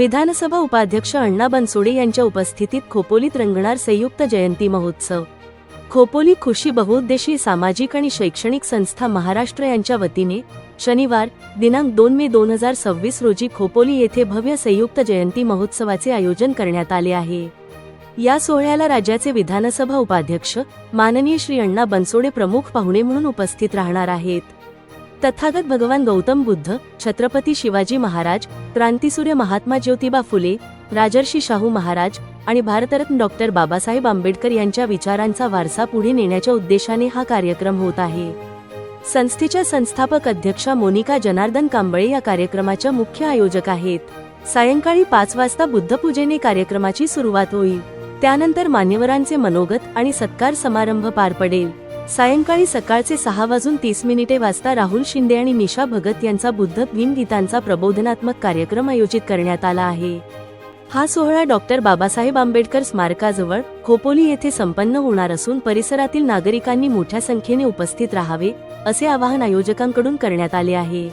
विधानसभा उपाध्यक्ष अण्णा बनसोडे यांच्या उपस्थितीत खोपोलीत रंगणार संयुक्त जयंती महोत्सव। खोपोली खुशी बहुउद्देशीय सामाजिक आणि शैक्षणिक संस्था महाराष्ट्र यांच्या वतीने शनिवार दिनांक 2 मे 2026 रोजी खोपोली येथे भव्य संयुक्त जयंती महोत्सवाचे आयोजन करण्यात आले आहे। या सोहळ्याला राज्याचे विधानसभा उपाध्यक्ष माननीय श्री अण्णा बनसोडे प्रमुख पाहुणे म्हणून उपस्थित राहणार आहेत। तथागत भगवान गौतम बुद्ध, छत्रपती शिवाजी महाराज, क्रांतीसूर्य महात्मा ज्योतिबा फुले, राजर्षी शाहू महाराज आणि भारतरत्न डॉक्टर बाबासाहेब आंबेडकर यांच्या विचारांचा वारसा पुढे नेण्याच्या उद्देशाने हा कार्यक्रम होत आहे। संस्थेच्या संस्थापक अध्यक्षा मोनिका जनार्दन कांबळे या कार्यक्रमाच्या मुख्य आयोजक आहेत। सायंकाळी 5 वाजता बुद्धपूजेने कार्यक्रमाची सुरुवात होईल। त्यानंतर मान्यवरांचे मनोगत आणि सत्कार समारंभ पार पडेल। सायंकाळी सकाळचे 6:30 वाजता राहुल शिंदे आणि निशा भगत यांचा बुद्ध भीमगीतांचा प्रबोधनात्मक कार्यक्रम आयोजित करण्यात आला आहे। हा सोहळा डॉक्टर बाबासाहेब आंबेडकर स्मारकाजवळ खोपोली येथे संपन्न होणार असून परिसरातील नागरिकांनी मोठ्या संख्येने उपस्थित राहावे असे आवाहन आयोजकांकडून करण्यात आले आहे।